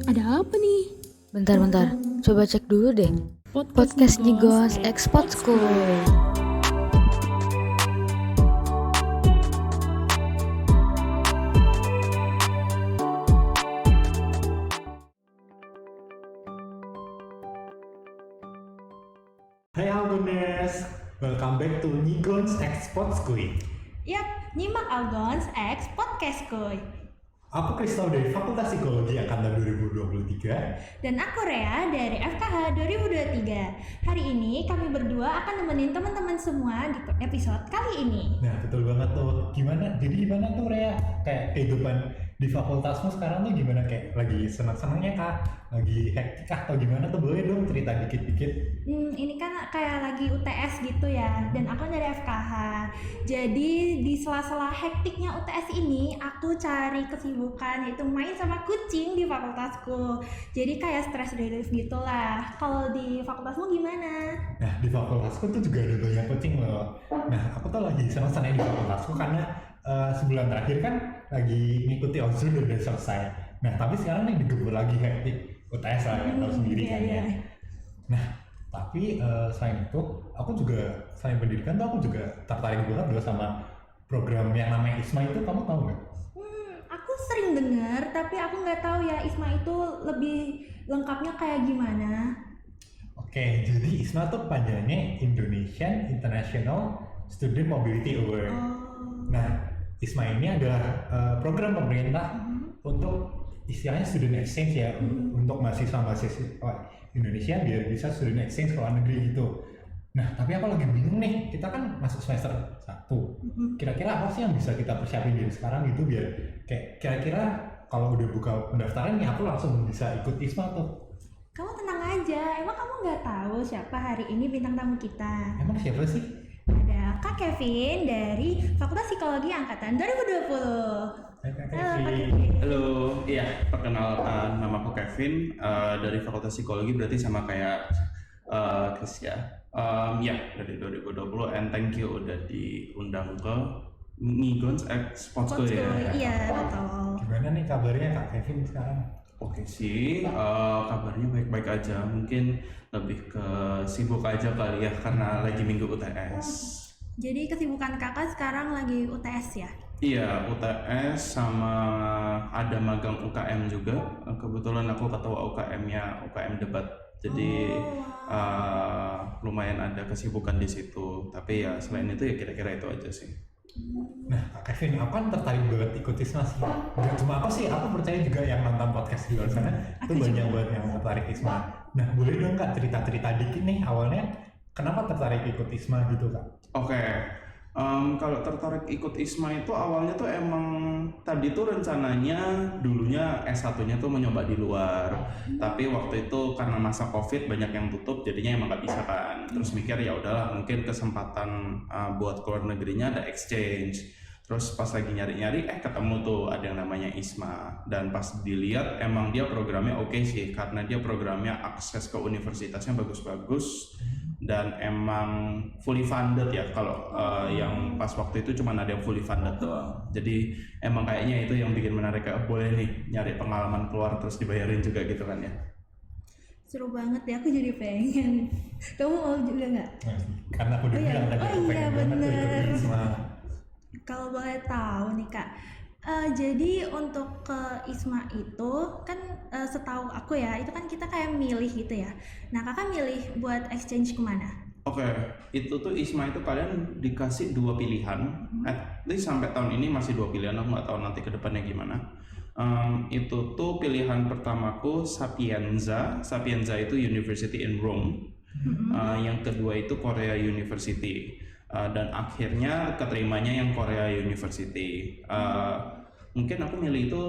Ada apa nih? Bentar, coba cek dulu deh. Podcast Nyigos Export School. Hai Algoners, welcome back to Nyigons Export School. Yap, nyimak Algons X Podcast Kuy. Aku Kristal dari Fakultas Psikologi Angkatan 2023. Dan aku Rea dari FKH 2023. Hari ini kami berdua akan nemenin teman-teman semua di episode kali ini. Nah betul banget tuh, gimana tuh Rea? Kayak kehidupan di fakultasmu sekarang tuh gimana? Kayak lagi senang-senangnya kah? Lagi hektik kah? Atau gimana tuh? Boleh dong cerita dikit-dikit. Ini kan kayak lagi UTS gitu ya, dan aku dari FKH. Jadi di sela-sela hektiknya UTS ini, aku cari kesibukan yaitu main sama kucing di fakultasku. Jadi kayak stress relief gitulah. Kalau di fakultasmu gimana? Nah di fakultasku tuh juga ada banyak kucing loh. Nah aku tuh lagi senang-senang di fakultasku karena sebulan terakhir kan lagi ngikuti OSUN udah selesai. Nah tapi sekarang nih digebur lagi hektik UTS lah, yang tahu sendiri kan ya. Nah tapi selain itu aku juga selain pendidikan tuh aku juga tertarik banget loh sama program yang namanya ISMA itu. Kamu tahu nggak? Aku sering dengar, tapi aku nggak tahu ya ISMA itu lebih lengkapnya kayak gimana. Oke, jadi ISMA tuh panjangnya Indonesian International Student Mobility Award. Nah, ISMA ini adalah program pemerintah untuk istilahnya student exchange ya, untuk mahasiswa Indonesia biar bisa student exchange ke luar negeri gitu. Nah, tapi aku lagi bingung nih, kita kan masuk semester 1. Kira-kira apa sih yang bisa kita persiapin dari sekarang gitu biar kayak kira-kira kalau udah buka pendaftaran nih aku langsung bisa ikut ISMA tuh. Kamu tenang aja, emang kamu nggak tahu siapa hari ini bintang tamu kita? Emang siapa sih? Ada Kak Kevin dari Fakultas Psikologi Angkatan 2020. Hai Kak Halo, Kak Kevin. Kevin. Halo, iya perkenalkan nama aku Kevin dari Fakultas Psikologi, berarti sama kayak Chris ya. Ya dari 2020 and thank you udah diundang ke Nyigons Export School ya. Iya, betul. Gimana nih kabarnya Kak Kevin sekarang? Oke sih, kabarnya baik-baik aja. Mungkin lebih ke sibuk aja kali ya karena lagi minggu UTS. Jadi kesibukan kakak sekarang lagi UTS ya? Iya, UTS sama ada magang UKM juga. Kebetulan aku ketua UKM-nya, UKM debat. Jadi lumayan ada kesibukan di situ. Tapi ya selain itu ya kira-kira itu aja sih. Nah Kak Kevin, aku kan tertarik banget ikut ISMA sih. Gak cuma aku sih, aku percaya juga yang nonton podcast di luar sana itu banyak banget yang tertarik ISMA. Nah boleh dong Kak cerita-cerita dikit nih awalnya kenapa tertarik ikut ISMA gitu Kak? Oke, kalau tertarik ikut ISMA itu awalnya tuh emang tadi tuh rencananya dulunya S1-nya tuh mencoba di luar. Tapi waktu itu karena masa COVID banyak yang tutup, jadinya emang nggak bisa kan. Terus mikir ya udahlah mungkin kesempatan buat keluar negerinya ada exchange. Terus pas lagi nyari-nyari ketemu tuh ada yang namanya ISMA, dan pas dilihat emang dia programnya oke sih karena dia programnya akses ke universitasnya bagus-bagus dan emang fully funded ya. Kalau yang pas waktu itu cuma ada yang fully funded doang. Jadi emang kayaknya itu yang bikin menarik, boleh nih nyari pengalaman keluar terus dibayarin juga gitu kan ya. Seru banget ya, aku jadi pengen. Kamu mau juga nggak? Nah, karena aku udah bilang tadi aku pengen banget tuh ikut ISMA. Kalau boleh tahu nih Kak, jadi untuk ke ISMA itu kan setahu aku ya, itu kan kita kayak milih gitu ya. Nah kakak milih buat exchange kemana? Oke, itu tuh ISMA itu kalian dikasih 2 pilihan. At least sampai tahun ini masih 2 pilihan, aku nggak tahu nanti ke depannya gimana. Itu tuh pilihan pertamaku Sapienza itu University in Rome. Yang kedua itu Korea University. Dan akhirnya keterimanya yang Korea University. Mungkin aku milih itu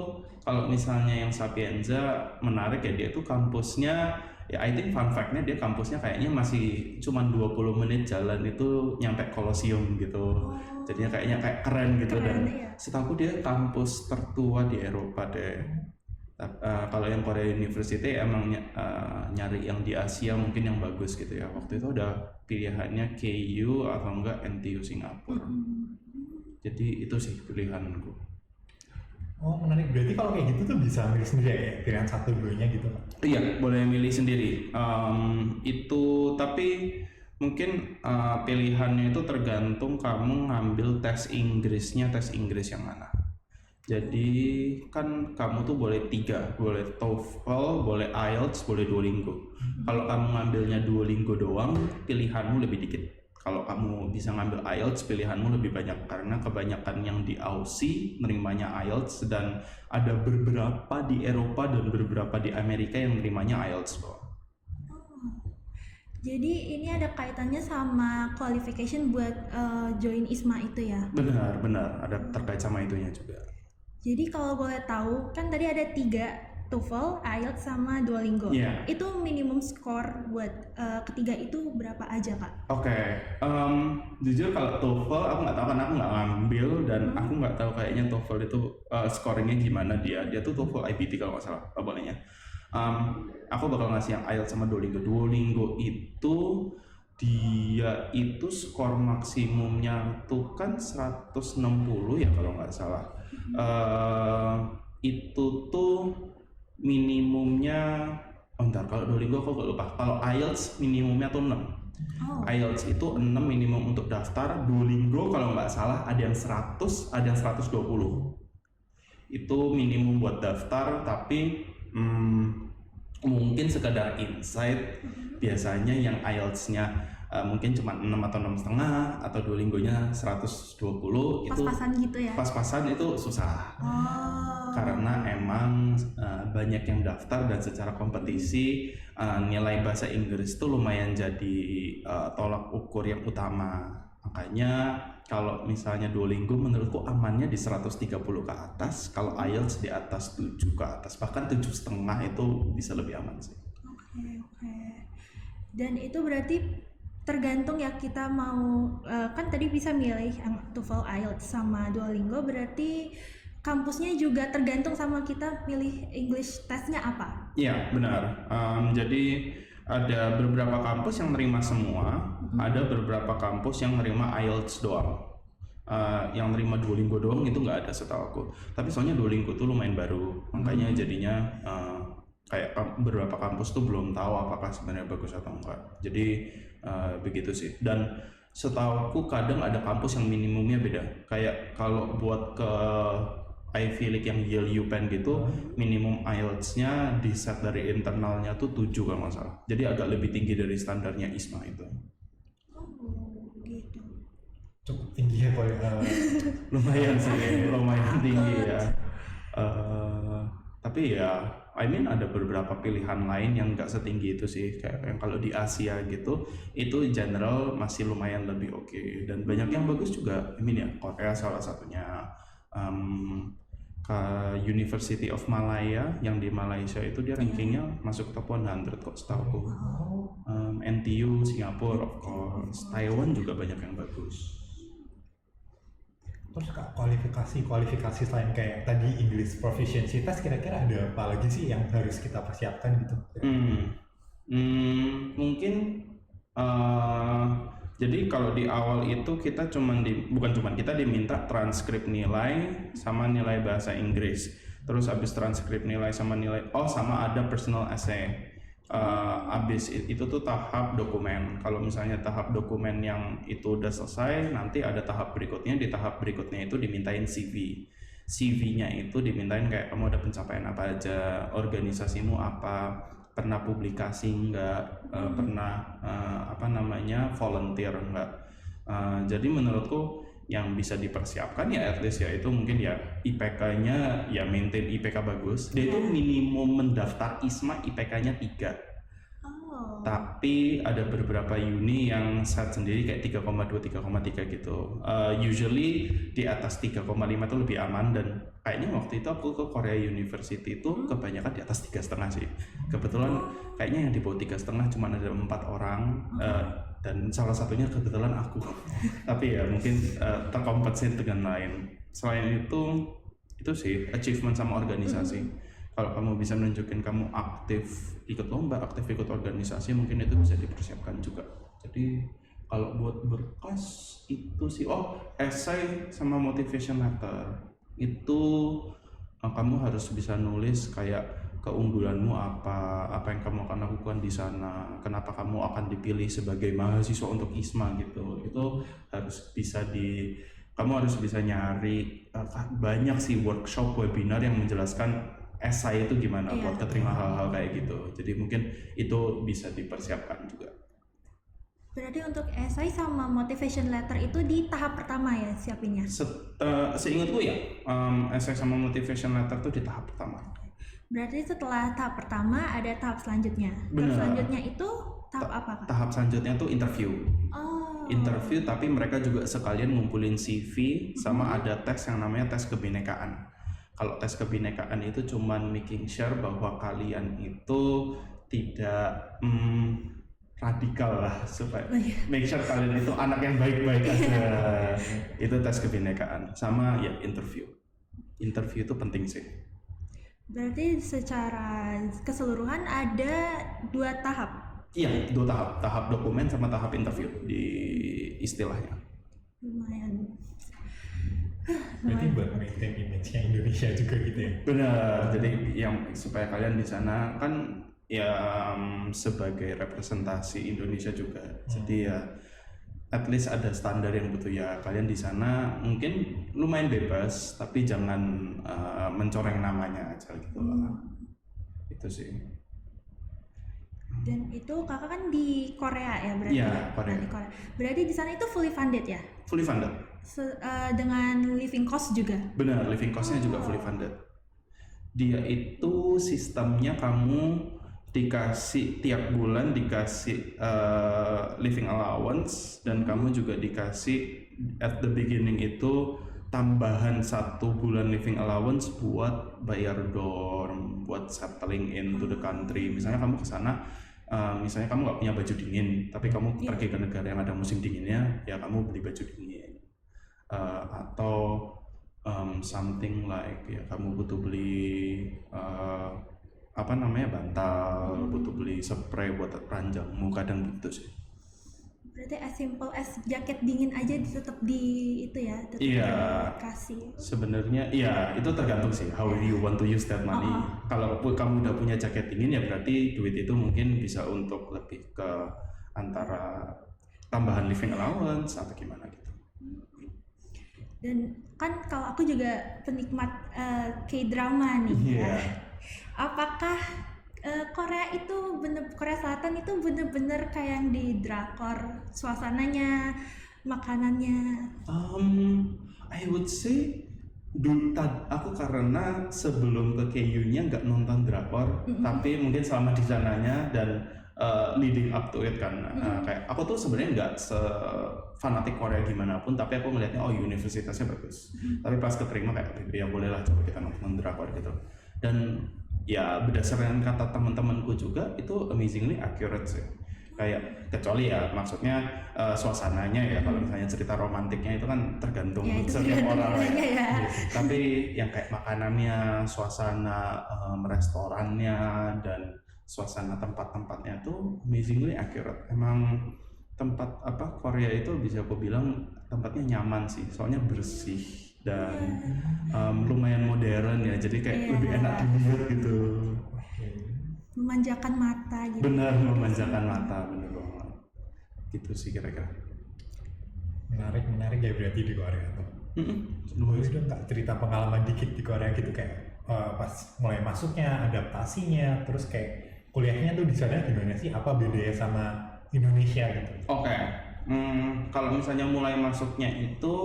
kalau misalnya yang Sapienza menarik ya, dia tuh kampusnya ya, I think fun fact-nya dia kampusnya kayaknya masih cuma 20 menit jalan itu nyampe Colosseum gitu. Jadinya kayaknya kayak keren gitu. Dan setahu dia kampus tertua di Eropa deh. Kalau yang Korea University emang nyari yang di Asia mungkin yang bagus gitu ya. Waktu itu ada pilihannya KU atau enggak NTU Singapura. Jadi itu sih pilihanku. Oh menarik, berarti kalau kayak gitu tuh bisa milih sendiri ya, kayak pilihan satu duanya gitu Pak? Iya, boleh milih sendiri. Itu tapi mungkin pilihannya itu tergantung kamu ngambil tes Inggris yang mana. Jadi kan kamu tuh boleh 3, boleh TOEFL, boleh IELTS, boleh Duolingo. Kalau kamu ngambilnya Duolingo doang, pilihanmu lebih dikit. Kalau kamu bisa ngambil IELTS, pilihanmu lebih banyak karena kebanyakan yang di Aussie nerimanya IELTS dan ada beberapa di Eropa dan beberapa di Amerika yang nerimanya IELTS kok. Jadi ini ada kaitannya sama qualification buat join ISMA itu ya? Benar, ada terkait sama itunya juga. Jadi kalau boleh tahu, kan tadi ada 3, TOEFL, IELTS, sama Duolingo. Iya. Itu minimum skor buat ketiga itu berapa aja Kak? Oke, jujur kalau TOEFL aku nggak tahu karena aku nggak ngambil dan aku nggak tahu kayaknya TOEFL itu scoringnya gimana dia tuh TOEFL IBT kalau nggak salah bolehnya. Aku bakal ngasih yang IELTS sama Duolingo. Duolingo itu dia itu skor maksimumnya tuh kan 160 ya kalau nggak salah. Itu tuh minimumnya kalau Duolingo aku nggak lupa. Kalau IELTS minimumnya tuh 6. IELTS itu 6 minimum untuk daftar. Duolingo kalau nggak salah ada yang 100, ada yang 120. Itu minimum buat daftar, tapi mungkin sekedar insight, biasanya yang IELTS-nya mungkin cuma 6 atau 6,5 atau Duolingo-nya 120 itu Pas-pasan gitu ya? Pas-pasan itu susah. Karena emang banyak yang daftar dan secara kompetisi nilai bahasa Inggris itu lumayan jadi tolak ukur yang utama. Makanya kalau misalnya Duolingo menurutku amannya di 130 ke atas, kalau IELTS di atas 7 ke atas, bahkan 7,5 itu bisa lebih aman sih. Oke. Dan itu berarti tergantung ya kita mau, kan tadi bisa milih yang TOEFL, IELTS, sama Duolingo, berarti kampusnya juga tergantung sama kita milih English testnya apa? Iya benar. Jadi ada beberapa kampus yang nerima semua, ada beberapa kampus yang nerima IELTS doang. Yang nerima Duolingo doang itu nggak ada setahu aku. Tapi soalnya Duolingo tuh lumayan baru, makanya jadinya kayak beberapa kampus tuh belum tahu apakah sebenarnya bagus atau enggak. Jadi begitu sih. Dan setahu aku kadang ada kampus yang minimumnya beda. Kayak kalau buat ke Ivy League yang Yale UPenn gitu, minimum IELTS-nya di set dari internalnya tuh 7 kalau nggak salah. Jadi agak lebih tinggi dari standarnya ISMA itu. Gitu. Cukup tinggi ya Pak. Lumayan sih, lumayan tinggi ya. Tapi ya, ada beberapa pilihan lain yang nggak setinggi itu sih. Kayak yang kalau di Asia gitu, itu general masih lumayan lebih oke. Dan banyak yang bagus juga. Korea salah satunya. Ke University of Malaya yang di Malaysia itu dia rankingnya masuk top 100 kok setahu aku. NTU Singapura of course, Taiwan juga banyak yang bagus. Terus Kak, kualifikasi selain kayak tadi English proficiency test, kira-kira ada apa lagi sih yang harus kita persiapkan gitu? Mungkin jadi kalau di awal itu kita kita diminta transkrip nilai sama nilai bahasa Inggris. Terus habis transkrip nilai sama sama ada personal essay. Habis itu tuh tahap dokumen. Kalau misalnya tahap dokumen yang itu udah selesai, nanti ada tahap berikutnya. Di tahap berikutnya itu dimintain CV. CV-nya itu dimintain kayak kamu ada pencapaian apa aja, organisasimu apa, pernah publikasi enggak, pernah volunteer enggak. Jadi menurutku yang bisa dipersiapkan ya at least ya itu mungkin ya IPK-nya ya maintain IPK bagus. Dia itu minimum mendaftar ISMA IPK-nya 3. Tapi ada beberapa uni yang set sendiri kayak 3,2, 3,3 gitu. Usually di atas 3,5 itu lebih aman, dan kayaknya waktu itu aku ke Korea University itu kebanyakan di atas 3,5 sih. Kebetulan kayaknya yang di bawah 3,5 cuma ada 4 orang, dan salah satunya kebetulan aku. Tapi ya mungkin terkompensasi dengan lain. Selain itu sih achievement sama organisasi. Kalau kamu bisa menunjukkan kamu aktif ikut lomba, aktif ikut organisasi, mungkin itu bisa dipersiapkan juga. Jadi kalau buat berkas itu sih, essay sama motivation letter itu kamu harus bisa nulis kayak keunggulanmu apa yang kamu akan lakukan di sana, kenapa kamu akan dipilih sebagai mahasiswa untuk ISMA gitu. Itu harus bisa kamu harus bisa nyari banyak sih workshop, webinar yang menjelaskan esai itu gimana buat keterima hal-hal kayak gitu. Jadi mungkin itu bisa dipersiapkan juga. Berarti untuk esai sama motivation letter itu di tahap pertama ya siapinnya? Seingatku ya, esai sama motivation letter tuh di tahap pertama. Berarti setelah tahap pertama ada tahap selanjutnya. Benar. Tahap selanjutnya itu tahap apa, Kak? Tahap selanjutnya tuh interview. Interview, tapi mereka juga sekalian ngumpulin CV sama ada tes yang namanya tes kebinekaan. Kalau tes kebinekaan itu cuman making sure bahwa kalian itu tidak radikal lah, supaya make sure kalian itu anak yang baik-baik aja. Itu tes kebinekaan sama ya interview. Interview itu penting sih. Berarti secara keseluruhan ada 2 tahap. Iya, 2 tahap, tahap dokumen sama tahap interview di istilahnya. Lumayan. Berarti buat maintain image-nya Indonesia juga gitu ya? Benar, jadi yang supaya kalian di sana kan ya sebagai representasi Indonesia juga. Jadi ya at least ada standar yang betul ya. Kalian di sana mungkin lumayan bebas, tapi jangan mencoreng namanya aja gitu lah. Itu sih. Dan itu kakak kan di Korea ya berarti? Iya, ya? Korea. Di Korea. Berarti di sana itu fully funded ya? Fully funded. Dengan living cost juga? Benar, living cost-nya juga fully funded. Dia itu sistemnya kamu dikasih tiap bulan dikasih living allowance, dan kamu juga dikasih at the beginning itu tambahan 1 bulan living allowance buat bayar dorm, buat settling into the country. Misalnya kamu ke sana, misalnya kamu nggak punya baju dingin, tapi kamu pergi ke negara yang ada musim dinginnya, ya kamu beli baju dingin. Atau something like ya kamu butuh beli bantal, butuh beli spray buat ranjangmu, kadang gitu sih. Berarti as simple as jaket dingin aja tetap di itu ya, tetap dikasih. Sebenarnya iya, itu tergantung sih how you want to use that money. Kalau kamu udah punya jaket dingin ya berarti duit itu mungkin bisa untuk lebih ke antara tambahan living allowance atau gimana gitu. Dan kan kalau aku juga penikmat K-drama nih. Iya. Apakah Korea Selatan itu bener-bener kayak yang di drakor, suasananya, makanannya? I would say aku karena sebelum ke KU-nya nggak nonton drakor, tapi mungkin selama di sananya dan leading up to it kan, kayak aku tuh sebenarnya nggak fanatik Korea gimana pun, tapi aku ngelihatnya universitasnya bagus. Tapi pas keterima kayak ya bolehlah coba kita nonton drakor gitu. Dan ya berdasarkan kata teman-temanku juga itu amazingly accurate sih. Kayak kecuali ya maksudnya suasananya ya, kalau misalnya cerita romantiknya itu kan tergantung setiap orang ya. Tapi yang kayak makanannya, suasana restorannya dan suasana tempat-tempatnya tuh amazingly accurate. Emang tempat Korea itu bisa aku bilang tempatnya nyaman sih, soalnya bersih dan lumayan modern ya, jadi kayak lebih enak dilihat gitu. Memanjakan mata gitu. Benar, memanjakan mata, bener banget. Gitu sih kira-kira. Menarik ya berarti di Korea tuh. Boleh dong Kak cerita pengalaman dikit di Korea gitu, kayak pas mulai masuknya, adaptasinya, terus kayak kuliahnya tuh di sana gimana sih? Apa bedanya sama Indonesia gitu? Oke. Kalau misalnya mulai masuknya itu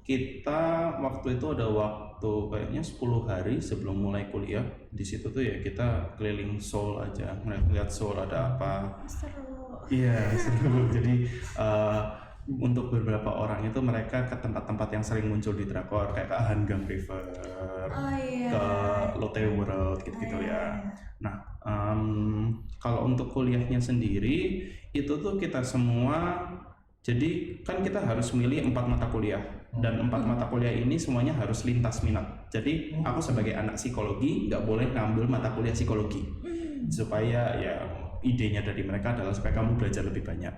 kita waktu itu ada waktu kayaknya 10 hari sebelum mulai kuliah. Di situ tuh ya kita keliling Seoul aja, ngeliat Seoul ada apa. Seru. Iya, seru. Jadi untuk beberapa orang itu mereka ke tempat-tempat yang sering muncul di drakor kayak ke Hangang River, ke Lotte World gitu-gitu ya. Nah, kalau untuk kuliahnya sendiri itu tuh kita semua, jadi kan kita harus milih 4 mata kuliah, dan 4 mata kuliah ini semuanya harus lintas minat. Jadi aku sebagai anak psikologi nggak boleh ngambil mata kuliah psikologi, supaya ya idenya dari mereka adalah supaya kamu belajar lebih banyak.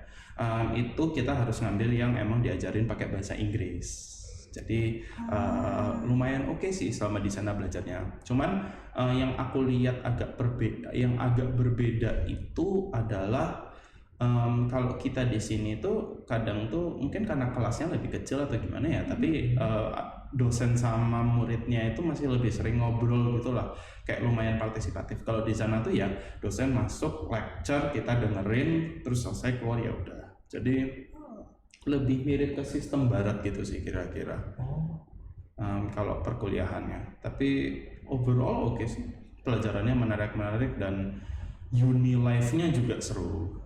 Itu kita harus ngambil yang emang diajarin pakai bahasa Inggris. Jadi lumayan oke sih selama di sana belajarnya. Cuman yang aku lihat agak berbeda itu adalah kalau kita di sini tuh kadang tuh mungkin karena kelasnya lebih kecil atau gimana ya, tapi dosen sama muridnya itu masih lebih sering ngobrol gitulah, kayak lumayan partisipatif. Kalau di sana tuh ya dosen masuk lecture, kita dengerin, terus selesai keluar ya udah. Jadi lebih mirip ke sistem barat gitu sih kira-kira. Kalau perkuliahannya, tapi overall oke sih, pelajarannya menarik dan uni life-nya juga seru.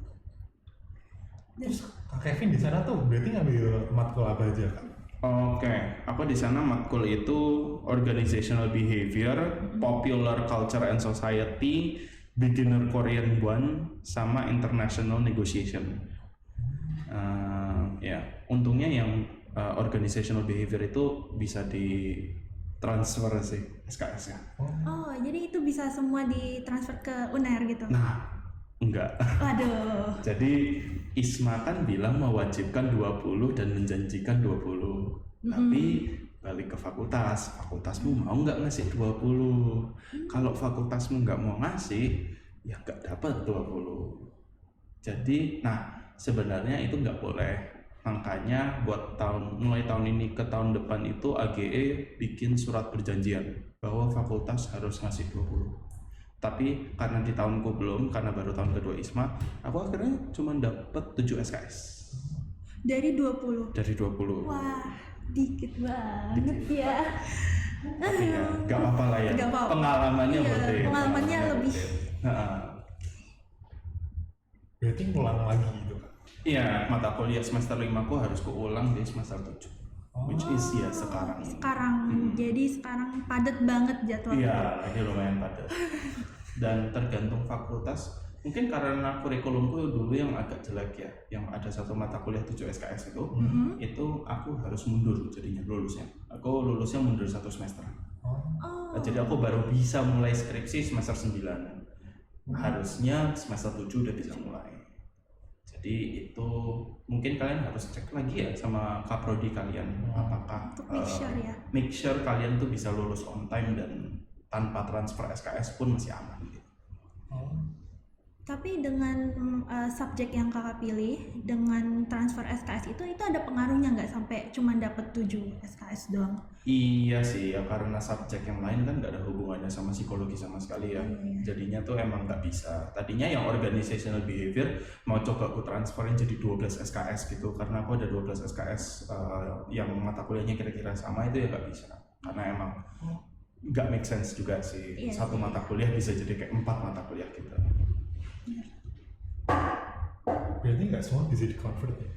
Terus Kak Kevin di sana tuh berarti ngambil matkul apa aja, Kak? Oke, aku di sana matkul itu organizational behavior, popular culture and society, beginner Korean 1, sama international negotiation. Ya, untungnya yang organizational behavior itu bisa di transfer sih SKS-nya. Oh, jadi itu bisa semua ditransfer ke UNER gitu? Nah, enggak. Waduh. Jadi ISMA kan bilang mewajibkan 20 dan menjanjikan 20. Tapi balik ke fakultasmu mau nggak ngasih 20? Kalau fakultasmu nggak mau ngasih, ya nggak dapat 20. Jadi, sebenarnya itu nggak boleh. Makanya buat mulai tahun ini ke tahun depan itu AGE bikin surat perjanjian bahwa fakultas harus ngasih 20. Tapi karena di tahunku belum, karena baru tahun kedua ISMA, aku akhirnya cuma dapat 7 SKS. Dari 20? Dari 20. Wah, dikit banget ya. Tapi ya, nggak apa-apa lah ya. Nggak apa-apa. Pengalamannya Iya, worth it. pengalamannya lebih. Berarti ngulang lagi gitu, Kak? Iya, mata kuliah semester 5 aku harus keulang di semester 7. Which is ya sekarang ini. Jadi sekarang padat banget jadwalnya. Iya, ini lumayan padat. Dan tergantung fakultas. Mungkin karena kurikulumku dulu yang agak jelek ya, yang ada satu mata kuliah 7 SKS itu aku harus mundur jadinya lulusnya. Aku lulusnya mundur 1 semester. Jadi aku baru bisa mulai skripsi semester 9. Harusnya semester 7 udah bisa mulai. Jadi itu mungkin kalian harus cek lagi ya sama kaprodi kalian, apakah Untuk make sure ya. make sure kalian tuh bisa lulus on time dan tanpa transfer SKS pun masih aman gitu. Tapi dengan subjek yang kakak pilih, dengan transfer SKS itu ada pengaruhnya nggak sampai cuma dapat 7 SKS doang? Iya sih ya, karena subjek yang lain kan nggak ada hubungannya sama psikologi sama sekali ya. Jadinya tuh emang nggak bisa. Tadinya yang organizational behavior mau coba aku transferin jadi 12 SKS gitu, karena aku ada 12 SKS yang mata kuliahnya kira-kira sama, itu ya nggak bisa. Karena emang nggak make sense juga sih. Iya Satu sih. mata kuliah bisa jadi kayak 4 mata kuliah gitu. Berarti nggak semua bisa di-convert ya?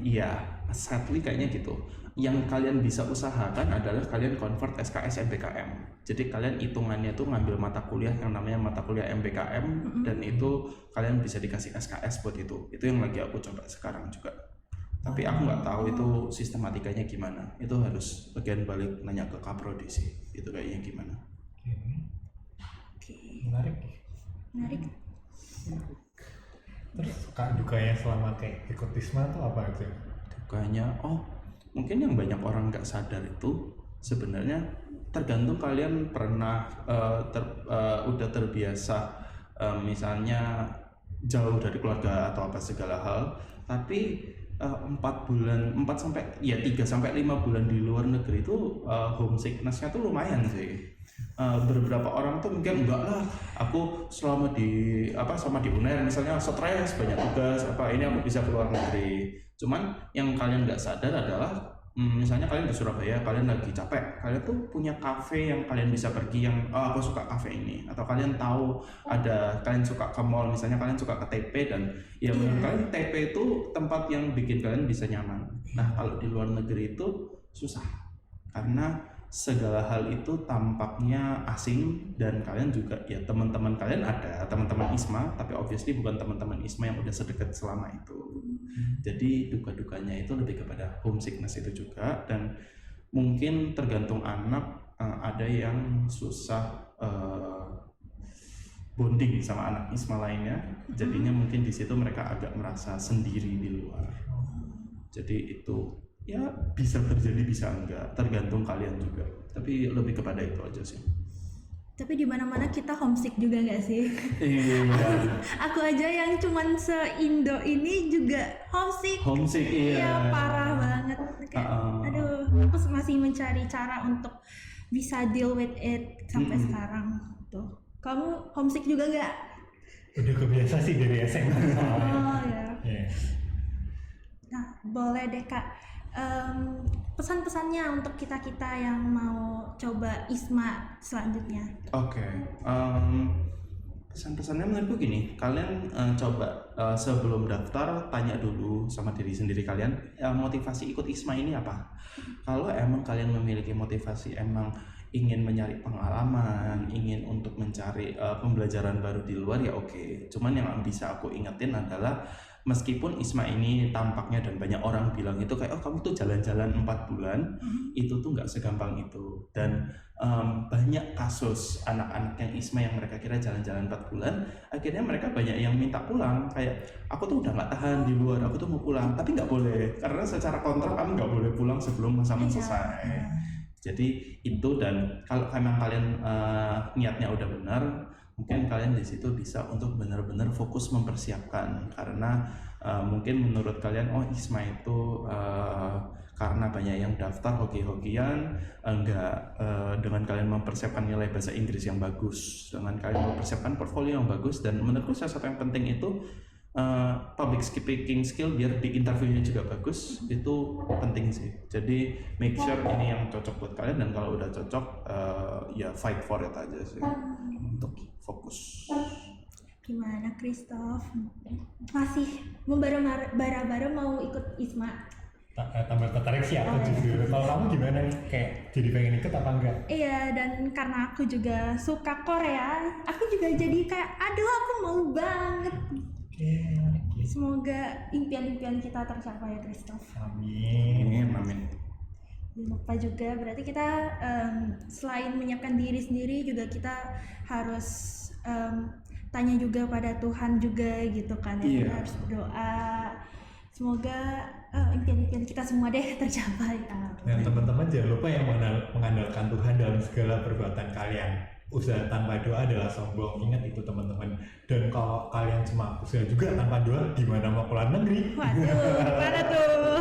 Iya, sadly kayaknya gitu. Yang kalian bisa usahakan adalah kalian convert SKS MBKM. Jadi kalian hitungannya tuh ngambil mata kuliah yang namanya mata kuliah MBKM, dan itu kalian bisa dikasih SKS buat itu. Itu yang lagi aku coba sekarang juga. Tapi aku nggak tahu itu sistematikanya gimana. Itu harus bagian balik nanya ke kaprodi sih. Itu kayaknya gimana. Oke. Menarik. Terus Kak, dukanya selama kayak ikut ISMA tuh apa aja? Dukanya, mungkin yang banyak orang nggak sadar itu sebenarnya tergantung kalian pernah udah terbiasa misalnya jauh dari keluarga atau apa segala hal, tapi 3 sampai 5 bulan di luar negeri itu homesickness-nya tuh lumayan sih. Beberapa orang tuh mungkin enggak lah, aku selama di UNER misalnya stres, banyak tugas ini aku bisa keluar negeri. Cuman yang kalian nggak sadar adalah misalnya kalian di Surabaya, kalian lagi capek, kalian tuh punya kafe yang kalian bisa pergi, yang aku suka kafe ini, atau kalian tahu kalian suka ke mall, misalnya kalian suka ke TP, dan ya menurut kalian TP itu tempat yang bikin kalian bisa nyaman. Nah kalau di luar negeri itu susah, karena segala hal itu tampaknya asing, dan kalian juga ya teman-teman kalian ada teman-teman ISMA, tapi obviously bukan teman-teman ISMA yang udah sedekat selama itu. Jadi duka-dukanya itu lebih kepada homesickness itu juga, dan mungkin tergantung anak, ada yang susah bonding sama anak ISMA lainnya, jadinya mungkin di situ mereka agak merasa sendiri di luar. Jadi itu ya bisa terjadi bisa enggak, tergantung kalian juga. Tapi lebih kepada itu aja sih. Tapi di mana-mana kita homesick juga nggak sih? Iya. Aku aja yang cuman se-Indo ini juga homesick. Homesick iya. Iya, parah banget. Kayak, aduh, aku masih mencari cara untuk bisa deal with it sampai sekarang. Tuh, kamu homesick juga nggak? Udah kebiasa sih dari SMA. Oh ya. Yeah. Nah, boleh deh Kak. Pesan-pesannya untuk kita-kita yang mau coba ISMA selanjutnya. Oke. Pesan-pesannya menurutku gini, kalian coba sebelum daftar tanya dulu sama diri sendiri kalian, motivasi ikut ISMA ini apa? Kalau emang kalian memiliki motivasi emang ingin mencari pengalaman, ingin untuk mencari pembelajaran baru di luar ya oke. Cuman yang bisa aku ingetin adalah meskipun ISMA ini tampaknya dan banyak orang bilang itu kayak kamu tuh jalan-jalan 4 bulan, itu tuh nggak segampang itu. Dan banyak kasus anak-anak yang ISMA yang mereka kira jalan-jalan 4 bulan, akhirnya mereka banyak yang minta pulang. Kayak aku tuh udah nggak tahan di luar, aku tuh mau pulang, tapi nggak boleh karena secara kontrak kamu nggak boleh pulang sebelum masa selesai. Jadi itu, dan kalau memang kalian niatnya udah benar, mungkin kalian di situ bisa untuk benar-benar fokus mempersiapkan, karena mungkin menurut kalian ISMA itu karena banyak yang daftar hoki-hokian, enggak dengan kalian mempersiapkan nilai bahasa Inggris yang bagus, dengan kalian mempersiapkan portfolio yang bagus, dan menurutku salah satu yang penting itu public speaking skill biar di interviewnya juga bagus, itu penting sih. Jadi make sure ini yang cocok buat kalian, dan kalau udah cocok ya fight for it aja sih untuk fokus. Gimana Christoph? Masih membara-bara mau ikut ISMA? Tambah tertarik sih aku juga. Kalau kamu gimana? Kayak jadi pengen ikut apa enggak? Iya, dan karena aku juga suka Korea, aku juga jadi kayak aduh aku mau banget. Semoga impian-impian kita tercapai ya Christoph. Amin. Jangan lupa juga berarti kita selain menyiapkan diri sendiri juga kita harus tanya juga pada Tuhan juga gitu kan ya. Kita harus berdoa. Semoga impian-impian kita semua deh tercapai. Dan teman-teman jangan lupa yang mengandalkan Tuhan dalam segala perbuatan kalian. Usaha tanpa doa adalah sombong, ingat itu teman-teman. Dan kalau kalian cuma usaha juga tanpa doa, gimana mau keluar negeri? Waduh, gimana tuh?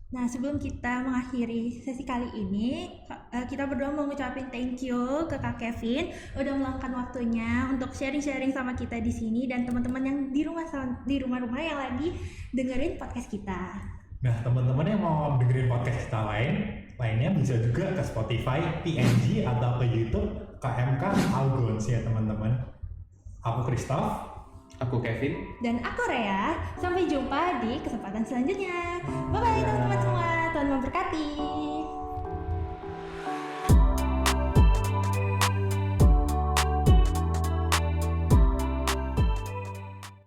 Nah, sebelum kita mengakhiri sesi kali ini, kita berdua mau ngucapin thank you ke Kak Kevin udah meluangkan waktunya untuk sharing-sharing sama kita di sini, dan teman-teman yang di rumah-rumah yang lagi dengerin podcast kita. Nah, teman-teman yang mau dengerin podcast kita lainnya bisa juga ke Spotify, PNG, atau ke YouTube KMK Algons ya teman-teman. Aku Christoph, aku Kevin, dan aku Rea. Sampai jumpa di kesempatan selanjutnya. Bye bye teman-teman semua. Tuhan memberkati.